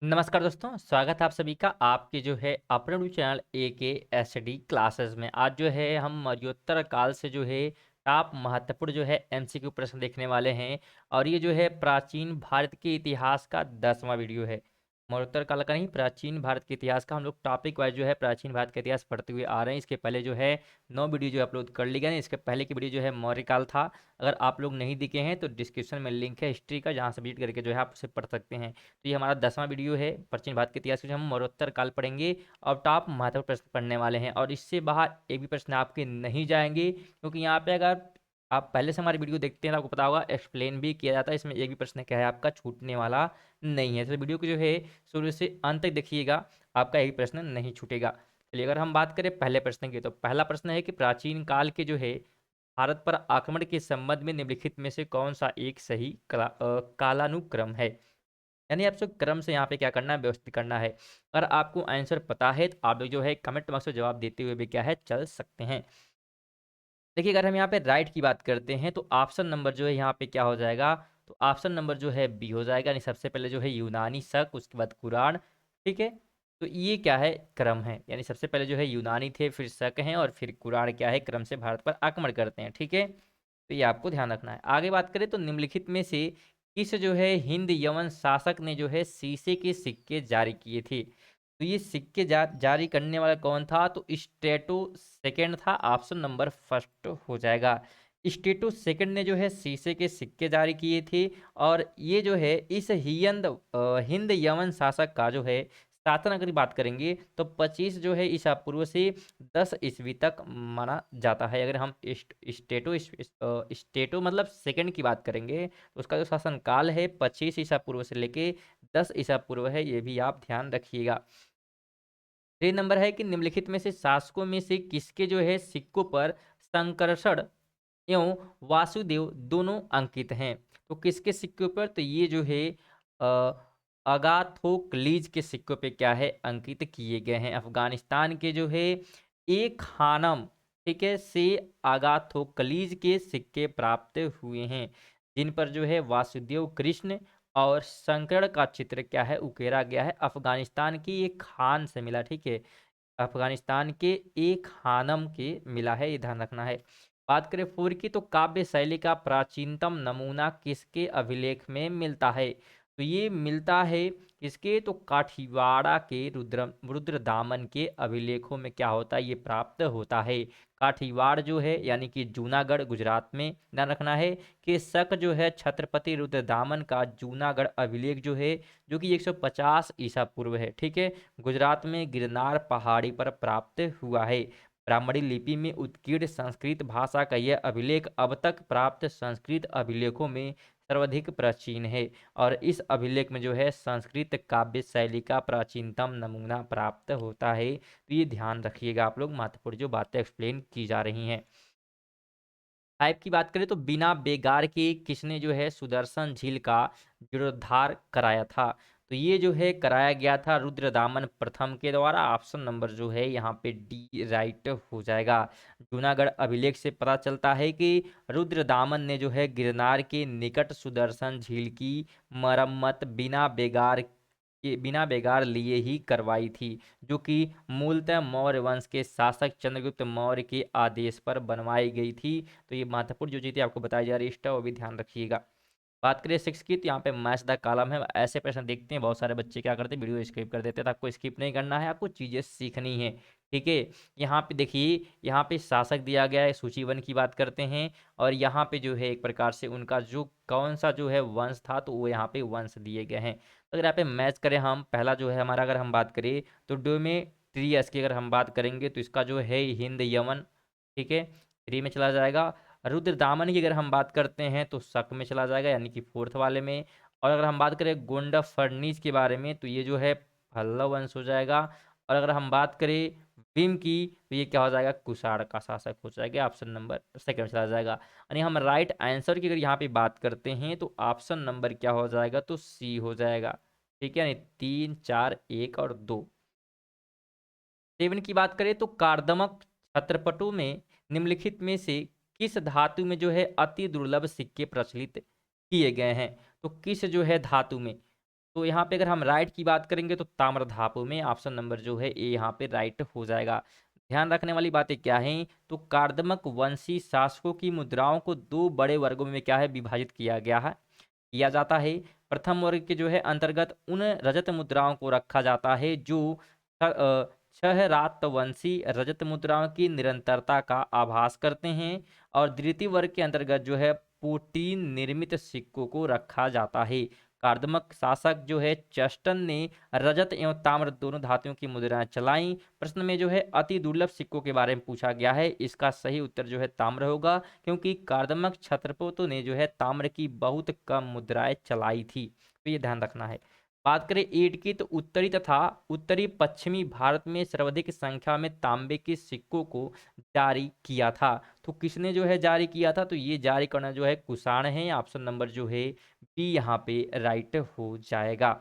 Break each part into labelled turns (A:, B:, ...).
A: नमस्कार दोस्तों, स्वागत है आप सभी का आपके जो है अपने यूट्यूब चैनल AKSD क्लासेस में। आज जो है हम मरणोत्तर काल से जो है टॉप महत्वपूर्ण जो है MCQ प्रश्न देखने वाले हैं। और ये जो है प्राचीन भारत के इतिहास का 10वां वीडियो है। मरणोत्तर काल का नहीं, प्राचीन भारत के इतिहास का हम लोग टॉपिक वाइज जो है प्राचीन भारत का इतिहास पढ़ते हुए आ रहे हैं। इसके पहले जो है 9 वीडियो जो अपलोड कर ली गई है। इसके पहले की वीडियो जो है मौर्य काल था। अगर आप लोग नहीं दिखे हैं तो डिस्क्रिप्शन में लिंक है हिस्ट्री का, जहाँ से विजिट करके जो है आप उसे पढ़ सकते हैं। तो ये हमारा 10वां वीडियो है प्राचीन भारत के इतिहास के, जो हम मरणोत्तर काल पढ़ेंगे और टॉप महत्वपूर्ण प्रश्न पढ़ने वाले हैं। और इससे बाहर एक भी प्रश्न आपके नहीं जाएंगे, क्योंकि यहाँ पे अगर आप पहले से हमारी वीडियो देखते हैं तो आपको पता होगा एक्सप्लेन भी किया जाता है। इसमें एक भी प्रश्न क्या है आपका छूटने वाला नहीं है। तो वीडियो को जो है शुरू से अंत तक देखिएगा, आपका एक भी प्रश्न नहीं छूटेगा। चलिए, अगर हम बात करें पहले प्रश्न की, तो पहला प्रश्न है कि प्राचीन काल के जो है भारत पर आक्रमण के संबंध में निम्नलिखित में से कौन सा एक सही कालानुक्रम है। यानी आपसे क्रम से यहाँ पे क्या करना है, व्यवस्थित करना है। अगर आपको आंसर पता है तो आप लोग जो है कमेंट बॉक्स में जवाब देते हुए भी क्या है चल सकते हैं। देखिए, अगर हम यहाँ पे राइट की बात करते हैं तो ऑप्शन नंबर जो है यहाँ पे क्या हो जाएगा, तो ऑप्शन नंबर जो है बी हो जाएगा। यानी सबसे पहले जो है यूनानी शक, उसके बाद कुरान। ठीक है, तो ये क्या है, क्रम है। यानी सबसे पहले जो है यूनानी थे, फिर शक हैं, और फिर कुरान क्या है, क्रम से भारत पर आक्रमण करते हैं। ठीक है, तो ये आपको ध्यान रखना है। आगे बात करें तो निम्नलिखित में से किस जो है हिंद यवन शासक ने जो है शीशे के सिक्के जारी किए थे। तो ये सिक्के जारी करने वाला कौन था, तो स्टेटो सेकंड था। ऑप्शन नंबर फर्स्ट हो जाएगा। स्टेटो सेकंड ने जो है शीशे के सिक्के जारी किए थे। और ये जो है इस हिंद यवन शासक का जो है शासन अगर बात करेंगे तो 25 जो है ईसा पूर्व से 10 ईस्वी तक माना जाता है। अगर हम स्टेटो मतलब सेकंड की बात करेंगे तो उसका जो शासन काल है 25 ईसा पूर्व से लेके 10 ईसा पूर्व है, ये भी आप ध्यान रखिएगा। 3 नंबर है कि निम्नलिखित में से शासकों में से किसके जो है सिक्कों पर संकर्षण एवं वासुदेव दोनों अंकित हैं। तो किसके सिक्कों पर, तो ये जो है अ, अगाथोकलीज के सिक्कों पे क्या है अंकित किए गए हैं। अफगानिस्तान के जो है एक खानम, ठीक है, से अगाथोकलीज के सिक्के प्राप्त हुए हैं, जिन पर जो है वासुदेव कृष्ण और शंकर का चित्र क्या है उकेरा गया है। अफगानिस्तान की एक खान से मिला। ठीक है, अफगानिस्तान के एक खानम के मिला है, ये ध्यान रखना है। बात करें फोर की, तो काव्य शैली का प्राचीनतम नमूना किसके अभिलेख में मिलता है। तो ये मिलता है किसके, तो काठियावाड़ के रुद्रदामन के अभिलेखों में क्या होता है, ये प्राप्त होता है। काठियावाड़ जो है यानी कि जूनागढ़ गुजरात में, ध्यान रखना है कि शक जो है छत्रपति रुद्रदामन का जूनागढ़ अभिलेख जो है, जो कि 150 ईसा पूर्व है। ठीक है, गुजरात में गिरनार पहाड़ी पर प्राप्त हुआ है। ब्राह्मणी लिपि में उत्कीर्ण संस्कृत भाषा का यह अभिलेख अब तक प्राप्त संस्कृत अभिलेखों में सर्वाधिक प्राचीन है। और इस अभिलेख में जो है संस्कृत काव्य शैली का प्राचीनतम नमूना प्राप्त होता है। तो ये ध्यान रखिएगा आप लोग, महत्वपूर्ण जो बातें एक्सप्लेन की जा रही हैं। हाइप की बात करें तो बिना बेगार के किसने जो है सुदर्शन झील का जीर्णोद्धार कराया था। तो ये जो है कराया गया था रुद्रदामन प्रथम के द्वारा। ऑप्शन नंबर जो है यहाँ पे डी राइट हो जाएगा। जूनागढ़ अभिलेख से पता चलता है कि रुद्रदामन ने जो है गिरनार के निकट सुदर्शन झील की मरम्मत बिना बेगार लिए ही करवाई थी, जो कि मूलतः मौर्य वंश के शासक चंद्रगुप्त मौर्य के आदेश पर बनवाई गई थी। तो ये महत्वपूर्ण जो चीज़ें आपको बताई जा रही है वो भी ध्यान रखिएगा। बात करें सिक्स की, तो यहाँ पे मैच द कॉलम है। ऐसे प्रश्न देखते हैं बहुत सारे बच्चे क्या करते हैं, वीडियो स्किप कर देते हैं। तो आपको स्किप नहीं करना है, आपको चीज़ें सीखनी है। ठीक है, यहाँ पे देखिए, यहाँ पे शासक दिया गया है, सूची वन की बात करते हैं। और यहाँ पे जो है एक प्रकार से उनका जो कौन सा जो है वंश था, तो वो यहाँ पे वंश दिए गए हैं। तो अगर यहाँ पे मैच करें हम, पहला जो है हमारा अगर हम बात करें तो डोमेट्रियस की अगर हम बात करेंगे तो इसका जो है हिंद यमन, ठीक है, थ्री में चला जाएगा। रुद्रदामन की अगर हम बात करते हैं तो शक में चला जाएगा, यानी कि फोर्थ वाले में। और अगर हम बात करें गोंडा फर्नीस के बारे में, तो ये जो है पल्लव वंश हो जाएगा। और अगर हम बात करें भीम की, तो ये क्या हो जाएगा, कुषाण का शासक हो जाएगा। ऑप्शन नंबर सेकंड चला जाएगा। यानी हम राइट आंसर की अगर यहाँ पे बात करते हैं तो ऑप्शन नंबर क्या हो जाएगा, तो सी हो जाएगा। ठीक है, यानी 3, 4, 1 और 2। सेवन की बात करें तो कार्दमक छत्रपटों में निम्नलिखित में से किस धातु में जो है अति दुर्लभ सिक्के प्रचलित किए गए हैं। तो किस जो है धातु में, तो यहाँ पे अगर हम राइट की बात करेंगे तो ताम्र धातु में ऑप्शन नंबर जो है ए यहाँ पे राइट हो जाएगा। ध्यान रखने वाली बातें क्या हैं, तो कार्दमक वंशी शासकों की मुद्राओं को दो बड़े वर्गों में क्या है विभाजित किया गया है, किया जाता है। प्रथम वर्ग के जो है अंतर्गत उन रजत मुद्राओं को रखा जाता है जो छह रातवंशी रजत मुद्राओं की निरंतरता का आभास करते हैं, और द्वितीय वर्ग के अंतर्गत जो है पुटीन निर्मित सिक्कों को रखा जाता है। कार्दमक शासक जो है चस्टन ने रजत एवं ताम्र दोनों धातुओं की मुद्राएं चलाई। प्रश्न में जो है अति दुर्लभ सिक्कों के बारे में पूछा गया है, इसका सही उत्तर जो है ताम्र होगा, क्योंकि कार्दमक छत्रपोतों ने जो है ताम्र की बहुत कम मुद्राएं चलाई थी। तो ये ध्यान रखना है। बात करें ईंट की, तो उत्तरी तथा उत्तरी पश्चिमी भारत में सर्वाधिक संख्या में तांबे के सिक्कों को जारी किया था। तो किसने जो है जारी किया था, तो ये जारी करना जो है कुषाण है। ऑप्शन नंबर जो है बी यहाँ पे राइट हो जाएगा।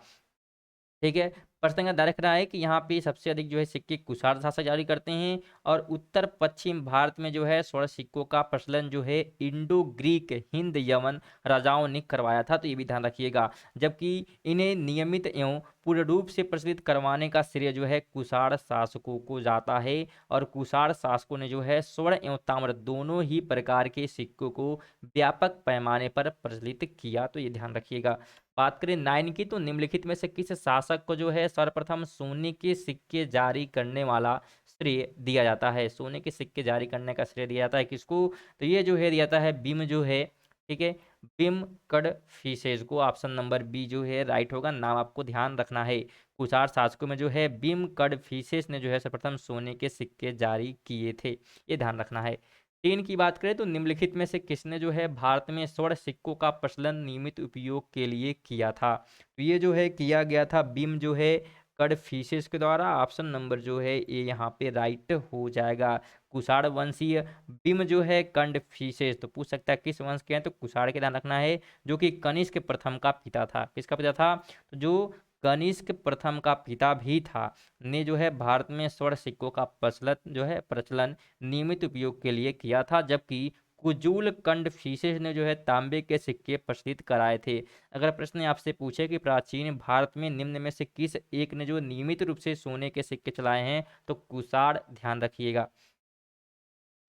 A: ठीक है। प्रश्न का ध्यान रखना है कि यहाँ पे सबसे अधिक जो है सिक्के कुषाण शासक जारी करते हैं, और उत्तर पश्चिम भारत में जो है स्वर्ण सिक्कों का प्रचलन जो है इंडो ग्रीक हिंद यमन राजाओं ने करवाया था। तो ये भी ध्यान रखिएगा। जबकि इन्हें नियमित एवं पूर्ण रूप से प्रचलित करवाने का श्रेय जो है कुषाण शासकों को जाता है, और कुषाण शासकों ने जो है स्वर्ण एवं ताम्र दोनों ही प्रकार के सिक्कों को व्यापक पैमाने पर प्रचलित किया। तो ये ध्यान रखिएगा। बात करें 9 की, तो निम्नलिखित में से किस शासक को जो है सर्वप्रथम सोने के सिक्के जारी करने वाला श्रेय दिया जाता है। सोने के सिक्के जारी करने का श्रेय दिया जाता है किसको, तो ये जो है दिया जाता है बिम जो है, ठीक है, बिम कडफिसेस को। ऑप्शन नंबर बी जो है राइट होगा। नाम आपको ध्यान रखना है। कुषाण शासकों में जो है बिम कडफिसेस ने जो है सर्वप्रथम सोने के सिक्के जारी किए थे, ये ध्यान रखना है। 3 की बात करें, तो निम्नलिखित में से किसने जो है भारत में स्वर्ण सिक्कों का प्रचलन नियमित उपयोग के लिए किया था। तो ये जो है किया गया था बिम जो है कडफिसेस के द्वारा। ऑप्शन नंबर जो है ये यहाँ पे राइट हो जाएगा। कुषाण वंशीय बिम जो है कडफिसेस, तो पूछ सकता है किस वंश के हैं, तो कुषाण के ध्यान रखना है, जो कि कनिष्क प्रथम का पिता था। किसका पिता था, तो जो कनिष्क प्रथम का पिता भी था, ने जो है भारत में स्वर्ण सिक्कों का प्रचलन नियमित उपयोग के लिए किया था। जबकि कुजूल कंडफिसेस ने जो है तांबे के सिक्के प्रचलित कराए थे। अगर प्रश्न आपसे पूछे कि प्राचीन भारत में निम्न में से किस एक ने जो नियमित रूप से सोने के सिक्के चलाए हैं, तो कुषाण ध्यान रखिएगा।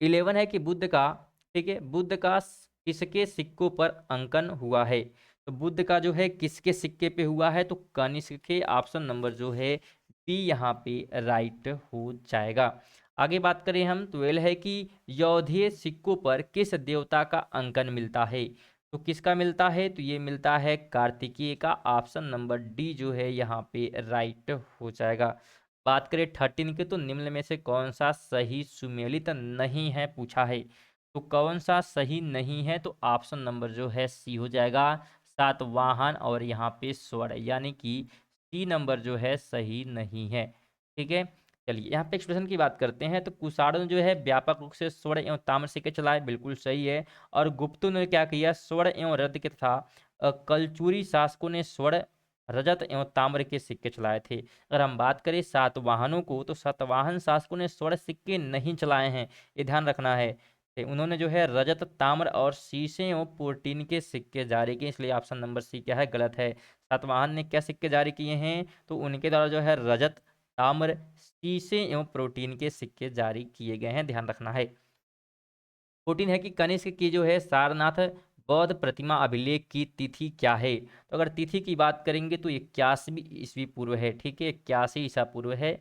A: 11 है कि बुद्ध का, ठीक है, बुद्ध का किसके सिक्कों पर अंकन हुआ है। तो बुद्ध का जो है किसके सिक्के पे हुआ है, तो कनिष्क के। ऑप्शन नंबर जो है बी यहाँ पे राइट हो जाएगा। आगे बात करें हम, 12 है कि यौधेय सिक्कों पर किस देवता का अंकन मिलता है। तो किसका मिलता है, तो ये मिलता है कार्तिकेय का। ऑप्शन नंबर डी जो है यहाँ पे राइट हो जाएगा। बात करें 13 के, तो निम्न में से कौन सा सही सुमेलित नहीं है पूछा है। तो कौन सा सही नहीं है, तो ऑप्शन नंबर जो है सी हो जाएगा, सातवाहन और यहाँ पे स्वर, यानी कि सी नंबर जो है सही नहीं है। ठीक है। चलिए यहाँ पे एक्सप्रेशन की बात करते हैं, तो कुषाणों ने जो है व्यापक रूप से स्वर्ण एवं ताम्र सिक्के चलाए, बिल्कुल सही है। और गुप्तों ने क्या किया, स्वर्ण एवं रजत के तथा कलचुरी शासकों ने स्वर्ण रजत एवं ताम्र के सिक्के चलाए थे। अगर हम बात करें सातवाहनों को, तो सातवाहन शासकों ने स्वर्ण सिक्के नहीं चलाए हैं, ये ध्यान रखना है। उन्होंने जो है रजत ताम्र और शीशे एवं प्रोटीन के सिक्के जारी किए, इसलिए ऑप्शन नंबर सी क्या है, गलत है। सातवाहन ने क्या सिक्के जारी किए हैं, तो उनके द्वारा जो है रजत ताम्र शीशे एवं प्रोटीन के सिक्के जारी किए गए हैं, ध्यान रखना है। 14 है कि कनिष्क की जो है सारनाथ बौद्ध प्रतिमा अभिलेख की तिथि क्या है। तो अगर तिथि की बात करेंगे तो 81वीं ईस्वी पूर्व है, ठीक है, 81 ईसा पूर्व है,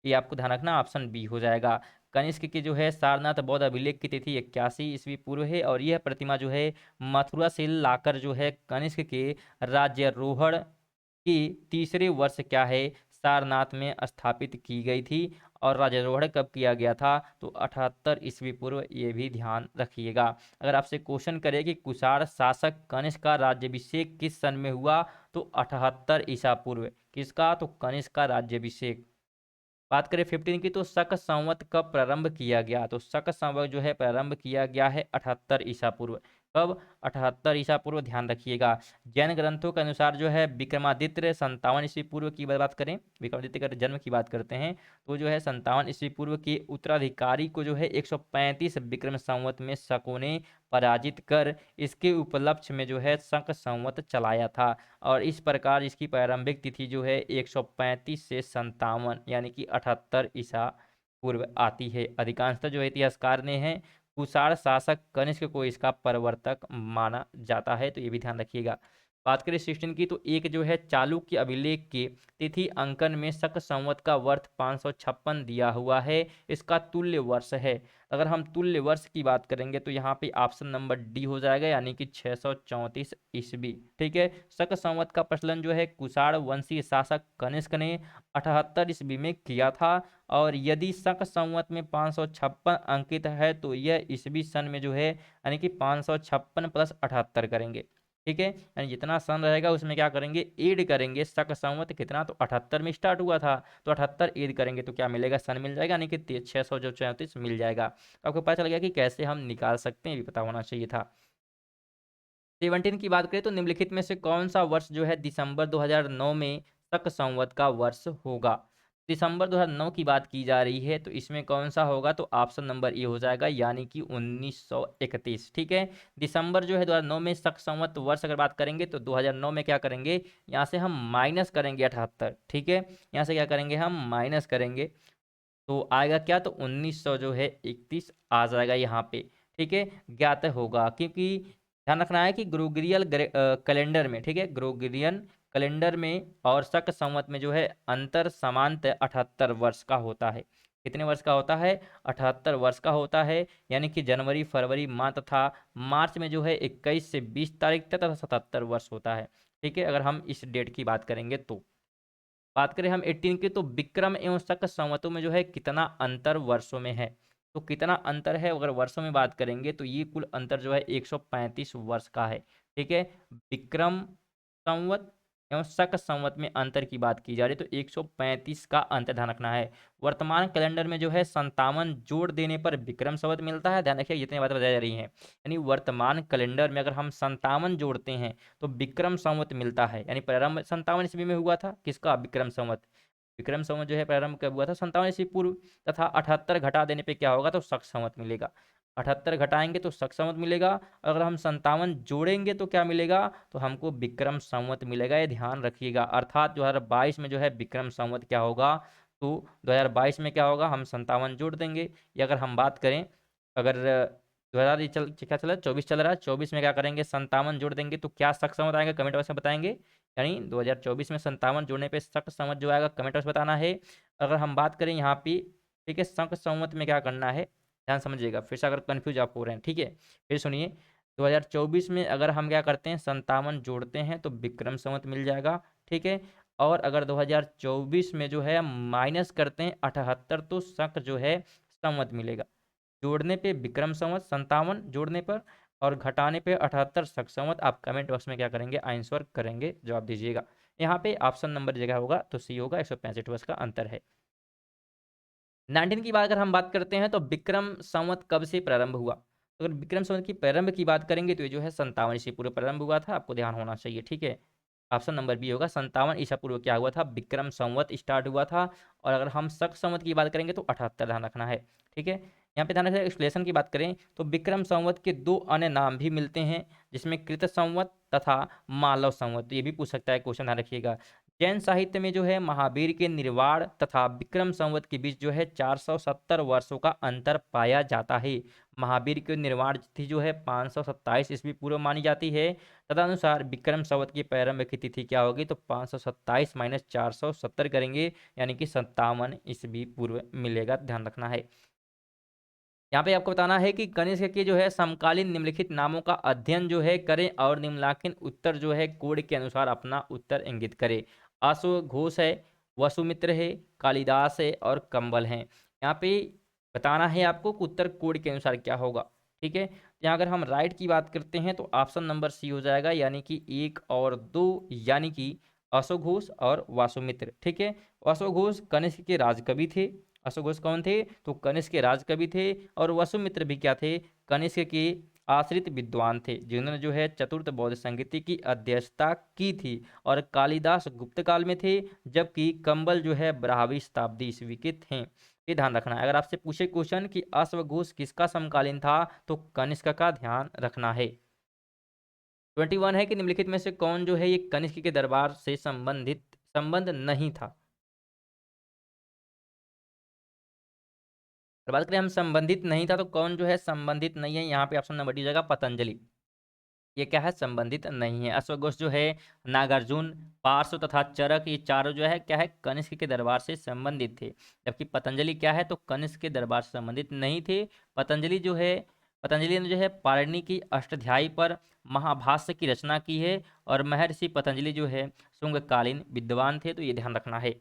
A: ये आपको ध्यान रखना, ऑप्शन बी हो जाएगा। कनिष्क की जो है सारनाथ बौद्ध अभिलेख की तिथि 81 ईस्वी पूर्व है, और यह प्रतिमा जो है मथुरा से लाकर जो है कनिष्क के राज्यारोहण की तीसरे वर्ष क्या है सारनाथ में स्थापित की गई थी। और राज्यारोहण कब किया गया था, तो 78 ईस्वी पूर्व, ये भी ध्यान रखिएगा। अगर आपसे क्वेश्चन करे कि कुषाण शासक कनिष्क का राज्याभिषेक किस सन में हुआ, तो 78 ईसा पूर्व। किसका, तो कनिष्क का राज्याभिषेक। बात करें 15 की, तो शक संवत कब प्रारंभ किया गया, तो शक संवत जो है प्रारंभ किया गया है 78 ईसा पूर्व। कब? 78 ईसा पूर्व, ध्यान रखिएगा। जैन ग्रंथों के अनुसार जो है विक्रमादित्य 57 ईस्वी पूर्व की बात करें, विक्रमादित्य का जन्म की बात करते हैं, तो जो है 57 ईस्वी पूर्व के उत्तराधिकारी को जो है 135 विक्रम संवत में शकों ने पराजित कर इसके उपलक्ष्य में जो है शक संवत चलाया था। और इस प्रकार इसकी प्रारंभिक तिथि जो है 135 से 57 यानी कि 78 ईसा पूर्व आती है। अधिकांशतः जो है इतिहासकार ने है कुषाण शासक कनिष्क को इसका प्रवर्तक माना जाता है, तो ये भी ध्यान रखिएगा। बात करें 16 की, तो एक जो है चालुक्य अभिलेख के तिथि अंकन में शक संवत का वर्ष 556 दिया हुआ है, इसका तुल्य वर्ष है। अगर हम तुल्य वर्ष की बात करेंगे तो यहाँ पे ऑप्शन नंबर डी हो जाएगा, यानी कि 634 ईस्वी। ठीक है, शक संवत का प्रचलन जो है कुषाण वंशीय शासक कनिष्क ने 78 ईस्वी में किया था। और यदि शक संवत में 556 अंकित है तो यह ईस्वी सन में जो है यानी कि 556 प्लस 78 करेंगे। ठीक है, यानी जितना सन रहेगा उसमें क्या करेंगे, ऐड करेंगे। शक संवत कितना, तो 78 में स्टार्ट हुआ था, तो 78 ऐड करेंगे तो क्या मिलेगा, सन मिल जाएगा, यानी कि 634 मिल जाएगा। तो आपको पता चल गया कि कैसे हम निकाल सकते हैं, ये भी पता होना चाहिए था। 17 की बात करें तो निम्नलिखित में से कौन सा वर्ष जो है दिसंबर 2009 में शक संवत का वर्ष होगा। दिसंबर 2009 की बात की जा रही है, तो इसमें कौन सा होगा, तो ऑप्शन नंबर ए हो जाएगा, यानी कि 1931। ठीक है, दिसंबर जो है 2009 में शक संवत वर्ष अगर बात करेंगे तो 2009 में क्या करेंगे, यहाँ से हम माइनस करेंगे 78। ठीक है, यहाँ से क्या करेंगे, हम माइनस करेंगे, तो आएगा क्या, तो 1900 जो है 31 आ जाएगा यहाँ पे। ठीक है, ज्ञात होगा, क्योंकि ध्यान रखना है कि ग्रोगरियल कैलेंडर में, ठीक है, ग्रोगरियन कैलेंडर में और शक संवत में जो है अंतर समानतः 78 वर्ष का होता है। कितने वर्ष का होता है, 78 वर्ष का होता है, यानी कि जनवरी फरवरी माह तथा मार्च में जो है 21 से 20 तारीख तक 77 वर्ष होता है। ठीक है, अगर हम इस डेट की बात करेंगे तो बात करें हम 18 की, तो विक्रम एवं शक संवतों में जो है कितना अंतर वर्षों में है, तो कितना अंतर है अगर वर्षों में बात करेंगे तो ये कुल अंतर जो है 135 वर्ष का है। ठीक है, विक्रम संवत एवं शक संवत में अंतर की बात की जा रही है तो 135 का अंतर ध्यान रखना है। वर्तमान कैलेंडर में जो है 57 जोड़ देने पर विक्रम संवत मिलता है, ध्यान रखिए जितनी बातें बताई जा रही हैं, यानी वर्तमान कैलेंडर में अगर हम 57 जोड़ते हैं तो विक्रम संवत मिलता है, यानी प्रारंभ 57 ईस्वी में हुआ था, किसका, विक्रम संवत। विक्रम संवत जो है प्रारंभ कब हुआ था, 57 ईस्वी पूर्व, तथा 78 घटा देने पे क्या होगा, तो शक संवत मिलेगा। 78 घटाएंगे तो शक संवत मिलेगा, अगर हम 57 जोड़ेंगे तो क्या मिलेगा, तो हमको विक्रम संवत मिलेगा, ये ध्यान रखिएगा। अर्थात 2022 में जो है विक्रम संवत क्या होगा, तो 2022 में क्या होगा, हम 57 जोड़ देंगे। या अगर हम बात करें, अगर 2000 ये चल क्या चल रहा है, 24 चल रहा है, 24 में क्या करेंगे, 57 जोड़ देंगे तो क्या शक समझ आएगा, कमेंट बॉक्स में बताएंगे। यानी 2024 में 57 जोड़ने पे शक समझ जो आएगा कमेंट बॉक्स में बताना है। अगर हम बात करें यहाँ पे, ठीक है, शक संवत में क्या करना है, ध्यान समझिएगा, फिर से अगर कन्फ्यूज आप हो रहे हैं, ठीक है, फिर सुनिए। 2024 में अगर हम क्या करते हैं, 57 जोड़ते हैं तो विक्रम संवत मिल जाएगा। ठीक है, और अगर 2024 में जो है माइनस करते हैं 78 तो शक जो है संवत मिलेगा। जोड़ने पे विक्रम संवत 57 जोड़ने पर, और घटाने पे 78 शक संवत। आप कमेंट बॉक्स में क्या करेंगे, आंसर करेंगे, जवाब दीजिएगा। यहाँ पे ऑप्शन नंबर जगह होगा तो सी होगा, 165 वर्ष का अंतर है। 19 की बात अगर हम बात करते हैं तो विक्रम संवत कब से प्रारंभ हुआ, तो अगर विक्रम संवत की प्रारंभ की बात करेंगे तो ये जो है 57 ईस्वी पूर्व प्रारंभ हुआ था, आपको ध्यान होना चाहिए। ठीक है, ऑप्शन नंबर बी होगा, 57 ईसा पूर्व क्या हुआ था, विक्रम संवत स्टार्ट हुआ था। और अगर हम शक संवत की बात करेंगे तो 78 ध्यान रखना है। ठीक है, यहाँ पे ध्यान रखना, एक्सप्लेनेशन की बात करें तो विक्रम संवत के दो अन्य नाम भी मिलते हैं, जिसमें कृत संवत तथा मालव संवत, तो ये भी पूछ सकता है क्वेश्चन, ध्यान रखिएगा। जैन साहित्य में जो है महावीर के निर्वाण तथा विक्रम संवत के बीच जो है 470 वर्षों का अंतर पाया जाता है। महावीर के निर्वाण तिथि जो है 527 ईस्वी पूर्व मानी जाती है, तदनुसार विक्रम संवत की प्रारंभ की तिथि क्या होगी, तो 527 माइनस 470 करेंगे, यानी कि 57 ईस्वी पूर्व मिलेगा, ध्यान रखना है। यहाँ पे आपको बताना है कि कनिष्क के जो है समकालीन निम्नलिखित नामों का अध्ययन जो है करें और निम्नलिखित उत्तर जो है कोड के अनुसार अपना उत्तर इंगित करें। अश्वघोष है, वसुमित्र है, कालिदास है और कंबल है। यहाँ पे बताना है आपको कि उत्तर कोड के अनुसार क्या होगा। ठीक है, यहाँ अगर हम राइट की बात करते हैं तो ऑप्शन नंबर सी हो जाएगा, यानी कि 1 और 2, यानी कि अश्वघोष और वासुमित्र। ठीक है, अश्वघोष कनिष्क के राजकवि थे। अश्वघोष कौन थे, तो कनिष्क के राजकवि थे। और वसुमित्र भी क्या थे, कनिष्क के आश्रित विद्वान थे जिन्होंने जो है चतुर्थ बौद्ध संगीति की अध्यक्षता की थी और कालिदास गुप्त काल में थे, जबकि कंबल जो है 12वीं शताब्दी ईस्वी के थे। ये ध्यान रखना है। अगर आपसे पूछे क्वेश्चन कि अश्वघोष किसका समकालीन था, तो कनिष्क का ध्यान रखना है। 21 है कि निम्नलिखित में से कौन जो है ये कनिष्क के दरबार से संबंध नहीं था। अगर बात करें हम संबंधित नहीं था, तो कौन जो है संबंधित नहीं है, यहाँ पे ऑप्शन नंबर डी हो जाएगा पतंजलि। ये क्या है, संबंधित नहीं है। अश्वघोष जो है नागार्जुन, पार्श्व तथा चरक, ये चारों जो है क्या है, कनिष्क के दरबार से संबंधित थे। जबकि पतंजलि क्या है, तो कनिष्क के दरबार से संबंधित नहीं थे। पतंजलि ने जो है पाणिनि की अष्टाध्यायी पर महाभाष्य की रचना की है और महर्षि पतंजलि जो है शुंगकालीन विद्वान थे, तो ये ध्यान रखना है।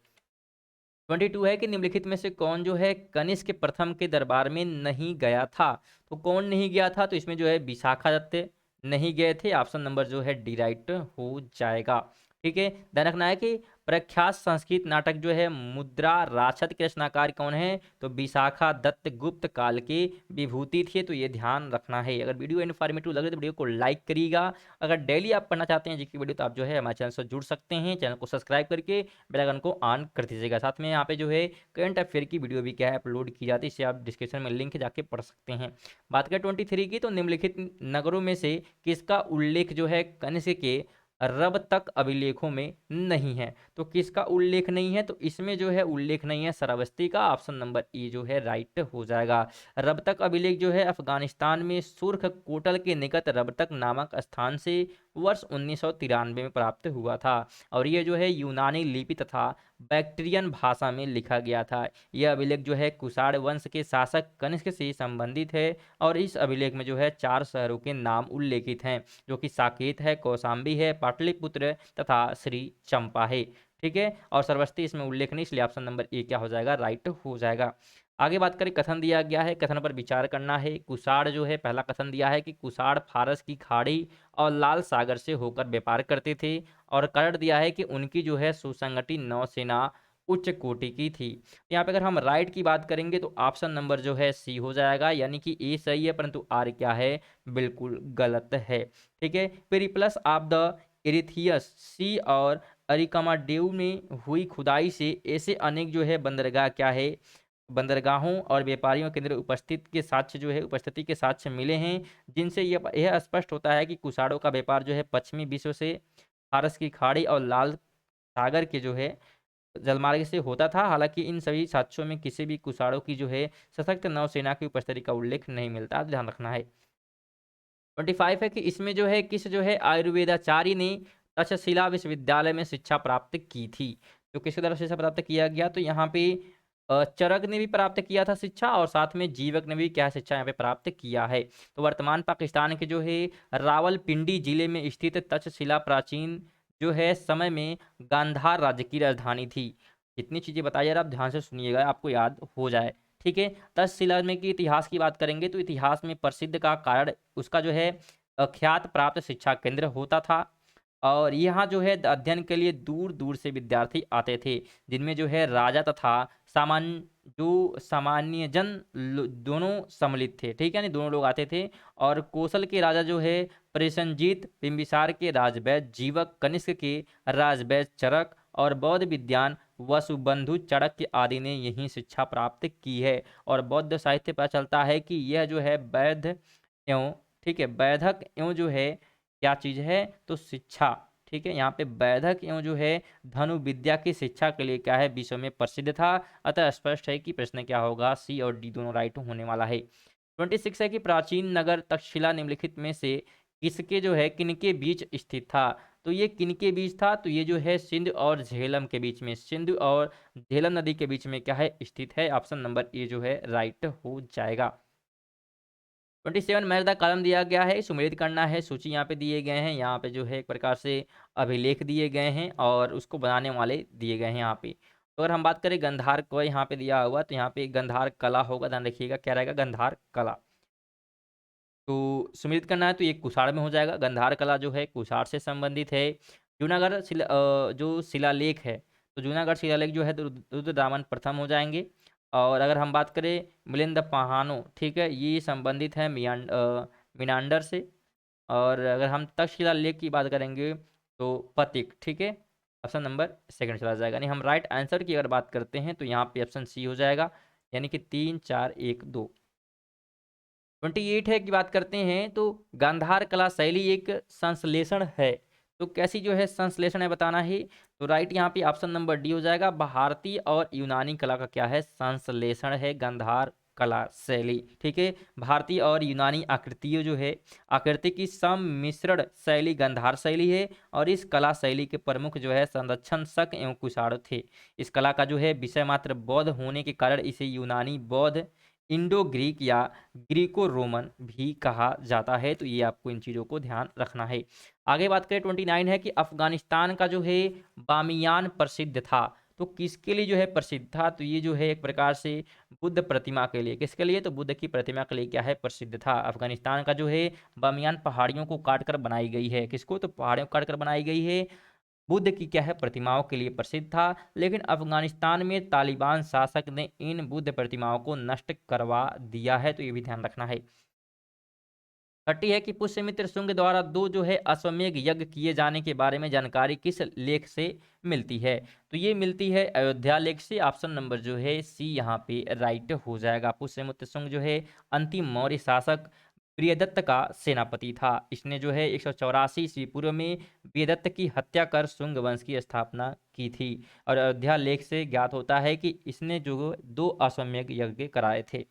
A: 22 है कि निम्नलिखित में से कौन जो है कनिष्क प्रथम के दरबार में नहीं गया था। तो कौन नहीं गया था, तो इसमें जो है विशाखादत्त नहीं गए थे। ऑप्शन नंबर जो है डी राइट हो जाएगा। ठीक है, ध्यान रखना है कि प्रख्यात संस्कृत नाटक जो है मुद्रा राक्षस के रचनाकार कौन है, तो विशाखा दत्त गुप्त काल के विभूति थे, तो ये ध्यान रखना है। अगर वीडियो इन्फॉर्मेटिव लगे तो वीडियो को लाइक करिएगा। अगर डेली आप पढ़ना चाहते हैं जीके वीडियो, तो आप जो है हमारे चैनल से जुड़ सकते हैं। चैनल को सब्सक्राइब करके बेल आइकन को ऑन कर दीजिएगा। साथ में यहाँ पे जो है करंट अफेयर की वीडियो भी क्या है अपलोड की जाती है, इससे आप डिस्क्रिप्शन में लिंक जाके पढ़ सकते हैं। बात करें 23 की, तो निम्नलिखित नगरों में से किसका उल्लेख जो है कनिष्क के रब तक अभिलेखों में नहीं है। तो किसका उल्लेख नहीं है, तो इसमें जो है उल्लेख नहीं है श्रावस्ती का। ऑप्शन नंबर ई जो है राइट हो जाएगा। रबतक अभिलेख जो है अफगानिस्तान में सुर्ख कोटल के निकट रबतक नामक स्थान से वर्ष 1993 में प्राप्त हुआ था और ये जो है यूनानी लिपि तथा बैक्ट्रियन भाषा में लिखा गया था। यह अभिलेख जो है कुषाण वंश के शासक कनिष्क से संबंधित है और इस अभिलेख में जो है 4 शहरों के नाम उल्लेखित हैं, जो कि साकेत है, कौशाम्बी है, पाटलिपुत्र तथा श्री चंपा है। ठीक है, और श्रावस्ती इसमें उल्लेख नहीं, इसलिए ऑप्शन नंबर ए क्या हो जाएगा, राइट हो जाएगा। आगे बात करें, कथन दिया गया है, कथन पर विचार करना है। कुषाण जो है पहला कथन दिया है कि कुषाण फारस की खाड़ी और लाल सागर से होकर व्यापार करते थे और कारण दिया है कि उनकी जो है सुसंगठित नौसेना उच्च कोटि की थी। यहाँ पे अगर हम राइट की बात करेंगे तो ऑप्शन नंबर जो है सी हो जाएगा, यानी कि ए सही है परंतु आर क्या है, बिल्कुल गलत है। ठीक है, पेरिप्लस ऑफ द एरिथियस सी और अरिकमाडेव में हुई खुदाई से ऐसे अनेक जो है बंदरगाह क्या है, बंदरगाहों और व्यापारियों के अंदर उपस्थिति के साक्ष्य मिले हैं, जिनसे यह स्पष्ट होता है कि कुषाणों का व्यापार जो है पश्चिमी विश्व से फारस की खाड़ी और लाल सागर के जो है जलमार्ग से होता था। हालांकि इन सभी साक्ष्यों में किसी भी कुषाणों की जो है सशक्त नौसेना की उपस्थिति का उल्लेख नहीं मिलता, ध्यान रखना है। 25 है कि इसमें जो है किस जो है आयुर्वेदाचार्य ने तक्षशिला विश्वविद्यालय में शिक्षा प्राप्त की थी। तो किसके द्वारा शिक्षा प्राप्त किया गया, तो यहाँ पे चरक ने भी प्राप्त किया था शिक्षा और साथ में जीवक ने भी क्या शिक्षा यहाँ पे प्राप्त किया है। तो वर्तमान पाकिस्तान के जो है रावलपिंडी जिले में स्थित तक्षशिला प्राचीन जो है समय में गांधार राज्य की राजधानी थी। जितनी चीजें बताई यार आप ध्यान से सुनिएगा, आपको याद हो जाए। ठीक है, तक्षशिला में की इतिहास की बात करेंगे तो इतिहास में प्रसिद्ध का कारण उसका जो है ख्यात प्राप्त शिक्षा केंद्र होता था और यहाँ जो है अध्ययन के लिए दूर दूर से विद्यार्थी आते थे, जिनमें जो है राजा तथा सामान्य जन दोनों सम्मिलित थे। ठीक है, यानी दोनों लोग आते थे और कौशल के राजा जो है प्रसेनजीत, बिंबिसार के राजवैद्य जीवक, कनिष्क के राजवैद्य चरक और बौद्ध विद्वान वसुबंधु चाणक्य आदि ने यही शिक्षा प्राप्त की है। और बौद्ध साहित्य पर चलता है कि यह जो है वैध एवं ठीक है वैधक एवं जो है क्या चीज है, तो शिक्षा। ठीक है, यहाँ पे वैधक एवं जो है धनु विद्या की शिक्षा के लिए क्या है विश्व में प्रसिद्ध था। अतः स्पष्ट है कि प्रश्न क्या होगा, सी और डी दोनों राइट होने वाला है। 26 है कि प्राचीन नगर तक्षशिला निम्नलिखित में से किसके जो है किनके बीच स्थित था। तो ये किनके बीच था, तो ये जो है सिंधु और झेलम के बीच में, सिंधु और झेलम नदी के बीच में क्या है स्थित है। ऑप्शन नंबर ए जो है राइट हो जाएगा। 27 मैच द कॉलम दिया गया है, सुमेलित करना है। सूची यहाँ पे दिए गए हैं, यहाँ पे जो है एक प्रकार से अभिलेख दिए गए हैं और उसको बनाने वाले दिए गए हैं यहाँ पे। तो अगर हम बात करें गंधार को यहाँ पे दिया हुआ, तो यहाँ पे गंधार कला होगा, ध्यान रखिएगा क्या रहेगा, गंधार कला। तो सुमेलित करना है तो ये कुषाण में हो जाएगा। गंधार कला जो है कुषाण से संबंधित है। जूनागढ़ जो शिलालेख है, तो जूनागढ़ शिलालेख जो है तो रुद्रदामन प्रथम हो जाएंगे। और अगर हम बात करें मिलिंद पहानो, ठीक है, ये संबंधित है मिनांडर से। और अगर हम तक्षशिला लेक की बात करेंगे तो पतिक, ठीक है। ऑप्शन नंबर सेकंड चला जाएगा। नहीं, हम राइट आंसर की अगर बात करते हैं तो यहाँ पे ऑप्शन सी हो जाएगा, यानी कि 3 4 1 2। 28 है की बात करते हैं तो गांधार कला शैली एक संश्लेषण है। तो कैसी जो है संश्लेषण है बताना है। तो राइट यहाँ पे ऑप्शन नंबर डी हो जाएगा। भारतीय और यूनानी कला का क्या है, संश्लेषण है गांधार कला शैली, ठीक है। भारतीय और यूनानी आकृतियों जो है, आकृति की सम्मिश्रण शैली गांधार शैली है। और इस कला शैली के प्रमुख जो है संरक्षण शक एवं कुशाण थे। इस कला का जो है विषय मात्र बौद्ध होने के कारण इसे यूनानी, बौद्ध, इंडो ग्रीक या ग्रीको रोमन भी कहा जाता है। तो ये आपको इन चीज़ों को ध्यान रखना है। आगे बात करें 29 है कि अफगानिस्तान का जो है बामियान प्रसिद्ध था। तो किसके लिए जो है प्रसिद्ध था, तो ये जो है एक प्रकार से बुद्ध प्रतिमा के लिए। किसके लिए, तो बुद्ध की प्रतिमा के लिए क्या है, प्रसिद्ध था। अफगानिस्तान का जो है बामियान पहाड़ियों को काट कर बनाई गई है। किसको, तो पहाड़ियों को काट कर बनाई गई है, बुद्ध की क्या है प्रतिमाओं के लिए प्रसिद्ध था। लेकिन अफगानिस्तान में तालिबान शासक ने इन बुद्ध प्रतिमाओं को नष्ट करवा दिया है। तो ये भी ध्यान रखना है। 30 है कि पुष्यमित्र शुंग द्वारा दो जो है अश्वमेध यज्ञ किए जाने के बारे में जानकारी किस लेख से मिलती है। तो ये मिलती है अयोध्या लेख से। ऑप्शन नंबर जो है सी यहाँ पे राइट हो जाएगा। पुष्यमित्र शुंग जो है अंतिम मौर्य शासक प्रियदत्त का सेनापति था। इसने जो है 184 ईस्वी पूर्व में प्रियदत्त की हत्या कर शुंग वंश की स्थापना की थी। और अयोध्या लेख से ज्ञात होता है कि इसने जो 2 अश्वमेध यज्ञ कराए थे।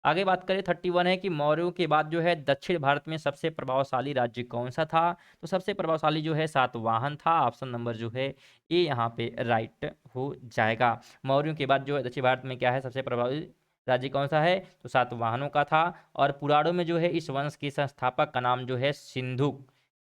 A: आगे बात करें 31 है कि मौर्यों के बाद जो है दक्षिण भारत में सबसे प्रभावशाली राज्य कौन सा था। तो सबसे प्रभावशाली जो है सातवाहन था। ऑप्शन नंबर जो है ये यहाँ पे राइट हो जाएगा। मौर्यों के बाद जो है दक्षिण भारत में क्या है सबसे प्रभावी राज्य कौन सा है, तो सातवाहनों का था। और पुराणों में जो है इस वंश के संस्थापक का नाम जो है सिंधुक,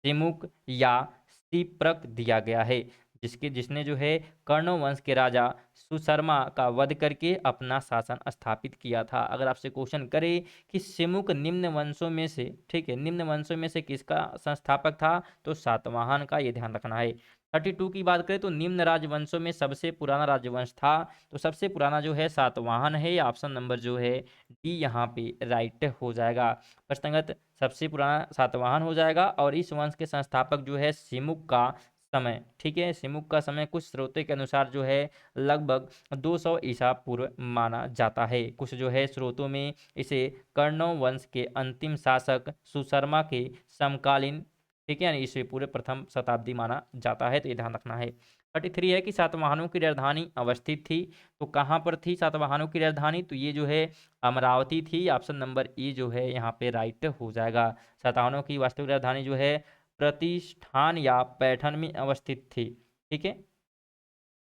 A: सिमुक या सिप्रक दिया गया है। जिसने जो है कर्ण वंश के राजा सुशर्मा का वध करके अपना शासन स्थापित किया था। अगर आपसे क्वेश्चन करे कि सिमुक निम्न वंशों में से, ठीक है, निम्न वंशों में से किसका संस्थापक था, तो सातवाहन का, ये ध्यान रखना है। 32 की बात करें तो निम्न राजवंशों में सबसे पुराना राजवंश था। तो सबसे पुराना जो है सातवाहन है। ऑप्शन नंबर जो है डी यहाँ पे राइट हो जाएगा। प्रश्नगत सबसे पुराना सातवाहन हो जाएगा। और इस वंश के संस्थापक जो है सिमुक का समय, ठीक है, सिमुक का समय कुछ स्रोतों के अनुसार जो है लगभग 200 ईसा पूर्व माना जाता है। कुछ जो है स्रोतों में इसे कर्ण वंश के अंतिम शासक सुशर्मा के समकालीन, ठीक है, यानी ईस्वी पूर्व प्रथम शताब्दी माना जाता है। तो ये ध्यान रखना है। 33 है कि सातवाहनों की राजधानी अवस्थित थी। तो कहाँ पर थी सातवाहनों की राजधानी, तो ये जो है अमरावती थी। ऑप्शन नंबर ई जो है यहाँ पे राइट हो जाएगा। सातवाहनों की वास्तविक राजधानी जो है प्रतिष्ठान या पैठन में अवस्थित थी, ठीक है।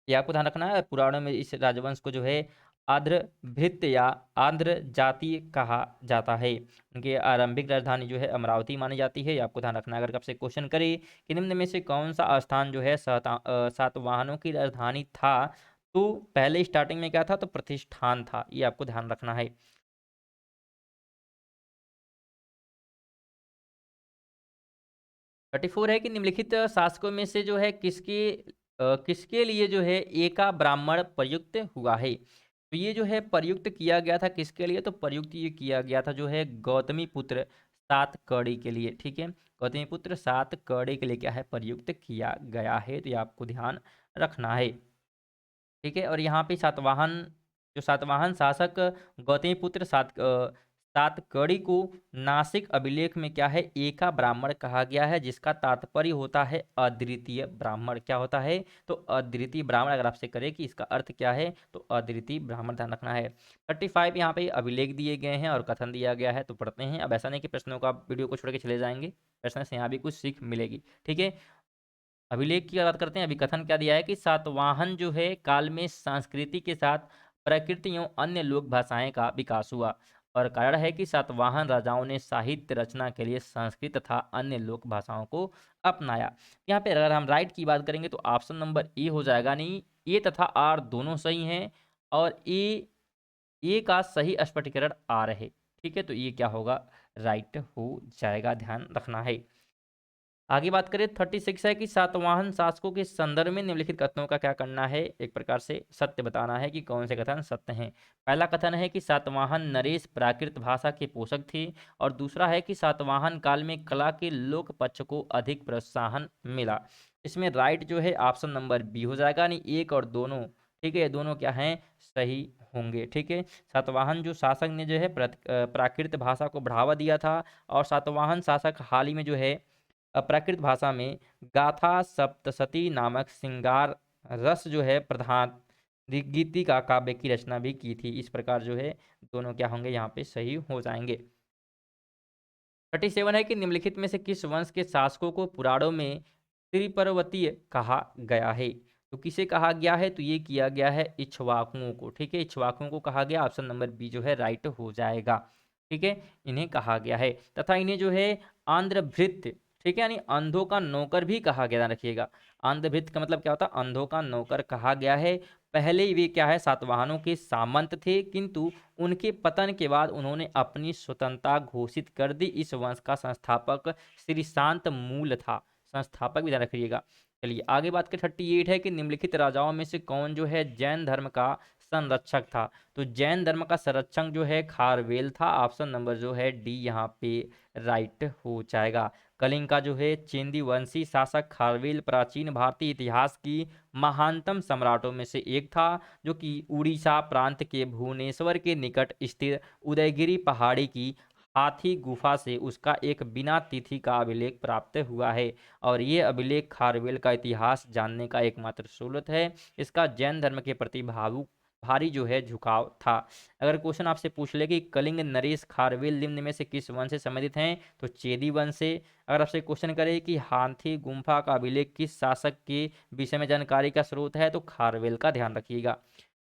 A: ये आपको ध्यान रखना है। पुराणों में इस राजवंश को जो है आंध्र भृत्य या आंध्र जाति कहा जाता है। उनकी आरंभिक राजधानी जो है अमरावती मानी जाती है। ये आपको ध्यान रखना है। अगर आपसे क्वेश्चन करे कि निम्न में से कौन सा स्थान जो है सातवाहनों की राजधानी था, तो पहले स्टार्टिंग में क्या था, तो प्रतिष्ठान था। ये आपको ध्यान रखना है। 34 है कि निम्नलिखित शासकों में से जो है किसके लिए जो है एका ब्राह्मण प्रयुक्त हुआ है। तो ये जो है प्रयुक्त किया गया था किसके लिए, तो प्रयुक्त ये किया गया था जो है गौतमी पुत्र सात कड़ी के लिए, ठीक है। गौतमी पुत्र सात कड़ी के लिए क्या है प्रयुक्त किया गया है। तो ये आपको ध्यान रखना है, ठीक है। और यहाँ पे सातवाहन, जो सातवाहन शासक गौतमीपुत्र सातकर्णी को नासिक अभिलेख में क्या है एका ब्राह्मण कहा गया है, जिसका तात्पर्य होता है अद्वितीय ब्राह्मण। क्या होता है, तो अद्वितीय ब्राह्मण। अगर आपसे करे कि इसका अर्थ क्या है, तो अद्वितीय ब्राह्मण, ध्यान रखना है। 35 यहाँ पे अभिलेख दिए गए हैं और कथन दिया गया है, तो पढ़ते हैं। अब ऐसा नहीं कि प्रश्नों का वीडियो को छोड़ के चले जाएंगे, प्रश्न से यहाँ भी कुछ सीख मिलेगी, ठीक है। अभिलेख की बात करते हैं। अभी कथन क्या दिया है कि सातवाहन जो है काल में संस्कृति के साथ प्रकृति एवं अन्य लोक भाषाएं का विकास हुआ। और कारण है कि सातवाहन राजाओं ने साहित्य रचना के लिए संस्कृत तथा अन्य लोक भाषाओं को अपनाया। यहाँ पे अगर हम राइट की बात करेंगे तो ऑप्शन नंबर ए हो जाएगा। नहीं, ए तथा आर दोनों सही हैं। और ए का सही स्पष्टीकरण आर है, ठीक है। तो ये क्या होगा, राइट हो जाएगा, ध्यान रखना है। आगे बात करें 36 है कि सातवाहन शासकों के संदर्भ में निम्नलिखित कथनों का क्या करना है, एक प्रकार से सत्य बताना है कि कौन से कथन सत्य हैं। पहला कथन है कि सातवाहन नरेश प्राकृत भाषा के पोषक थे, और दूसरा है कि सातवाहन काल में कला के लोक पक्ष को अधिक प्रोत्साहन मिला। इसमें राइट जो है ऑप्शन नंबर बी हो जाएगा, यानी एक और दोनों, ठीक है, दोनों क्या हैं, सही होंगे। ठीक है, सातवाहन जो शासक ने जो है प्राकृत भाषा को बढ़ावा दिया था, और सातवाहन शासक हाल ही में जो है प्राकृत भाषा में गाथा सप्तशती नामक श्रृंगार रस जो है प्रधान गीति का काव्य की रचना भी की थी। इस प्रकार जो है दोनों क्या होंगे, यहाँ पे सही हो जाएंगे। 37 है कि निम्नलिखित में से किस वंश के शासकों को पुराणों में त्रिपर्वतीय कहा गया है। तो किसे कहा गया है, तो ये किया गया है इक्ष्वाकुओं को। ठीक है, इक्ष्वाकुओं को कहा गया, ऑप्शन नंबर बी जो है राइट हो जाएगा। ठीक है, इन्हें कहा गया है, तथा इन्हें जो है आंध्रभृत्य, ठीक है, यानी अंधों का नौकर भी कहा गया, ध्यान रखिएगा। आंध्रभृत्य का मतलब क्या होता है, अंधों का नौकर कहा गया है। पहले वे क्या है, सातवाहनों के सामंत थे, किंतु उनके पतन के बाद उन्होंने अपनी स्वतंत्रता घोषित कर दी। इस वंश का संस्थापक श्री शांत मूल था, संस्थापक भी ध्यान रखिएगा। चलिए आगे बात करें 38 है कि निम्नलिखित राजाओं में से कौन जो है जैन धर्म का संरक्षक था। तो जैन धर्म का संरक्षक जो है खारवेल था, ऑप्शन नंबर जो है डी यहाँ पे राइट हो जाएगा। कलिंग का जो है चेंदी वंशी शासक खारवेल प्राचीन भारतीय इतिहास की महानतम सम्राटों में से एक था, जो कि उड़ीसा प्रांत के भुवनेश्वर के निकट स्थित उदयगिरी पहाड़ी की हाथी गुफा से उसका एक बिना तिथि का अभिलेख प्राप्त हुआ है, और ये अभिलेख खारवेल का इतिहास जानने का एकमात्र स्रोत है। इसका जैन धर्म के प्रति भारी जो है झुकाव था। अगर क्वेश्चन आपसे पूछ ले कि कलिंग नरेश खारवेल निम्न में से किस वंश से संबंधित हैं, तो चेदी वंश से। अगर आपसे क्वेश्चन करे कि हाथी गुम्फा का अभिलेख किस शासक के विषय में जानकारी का स्रोत है, तो खारवेल का ध्यान रखिएगा।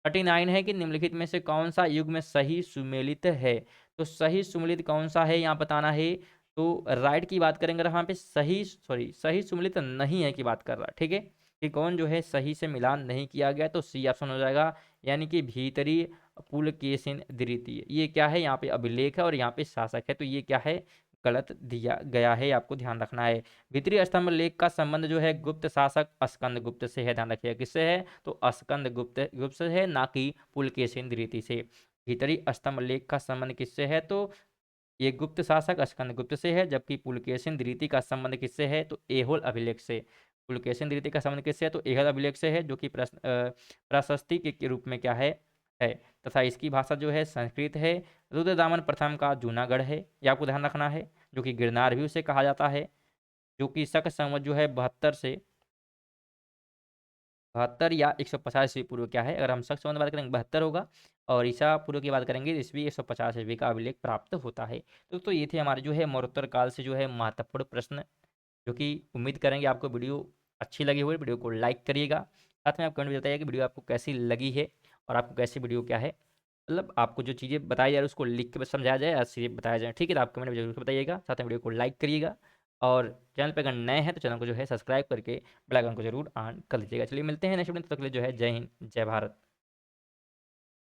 A: 39 है कि निम्नलिखित में से कौन सा युग में सही सुमेलित है। तो सही सुमेलित कौन सा है, यहाँ बताना है। तो राइट की बात करेंगे, यहाँ पे सही सुमेलित नहीं है की बात कर रहा है। ठीक है, कि कौन जो है सही से मिलान नहीं किया गया, तो सी ऑप्शन हो जाएगा, यानी कि भीतरी पुलकेशिन द्वितीय। ये क्या है, यहाँ पे अभिलेख है और यहाँ पे शासक है, तो ये क्या है, गलत दिया गया है, आपको ध्यान रखना है। भीतरी स्तंभ लेख का संबंध जो है गुप्त शासक स्कंद गुप्त से है, ध्यान रखिएगा। किससे है, तो स्कंद गुप्त से है, ना कि पुलकेशिन द्वितीय से। भीतरी स्तंभ लेख का संबंध किससे है, तो ये गुप्त शासक स्कंद गुप्त से है, जबकि पुलकेशिन द्वितीय का संबंध किससे है, तो एहोल अभिलेख से। पुलकेशिन द्वितीय का संबंध किससे है, तो एहोल अभिलेख से है, जो कि प्रशस्ति के रूप में क्या है, तथा इसकी भाषा जो है संस्कृत है। रुद्रदामन प्रथम का जूनागढ़ है, ये आपको ध्यान रखना है, जो कि गिरनार भी उसे कहा जाता है, जो कि शक संवत जो है 72 या 150 ईस्वी पूर्व क्या है, अगर हम शक संवत बात करेंगे 72 होगा, और ईसा पूर्व की बात करेंगे ईस्वी 150 ईस्वी का अभिलेख प्राप्त होता है। तो ये थे हमारे जो है मरणोत्तर काल से जो है महत्वपूर्ण प्रश्न, जो कि उम्मीद करेंगे आपको वीडियो अच्छी लगी हुई। वीडियो को लाइक करिएगा, साथ में आप कमेंट में बताइए कि वीडियो आपको कैसी लगी है, और आपको कैसी वीडियो क्या है, मतलब आपको जो चीज़ें बताई जा रही है उसको लिख के समझाया जाए, ऐसे बताया जाए। ठीक है, तो आप कमेंट में जरूर बताइएगा, साथ में वीडियो को लाइक करिएगा, और चैनल पर अगर नए हैं तो चैनल को जो है सब्सक्राइब करके बेल आइकन को जरूर ऑन कर लीजिएगा। चलिए मिलते हैं नेक्स्ट वीडियो, तब तक के लिए जो है जय हिंद जय भारत।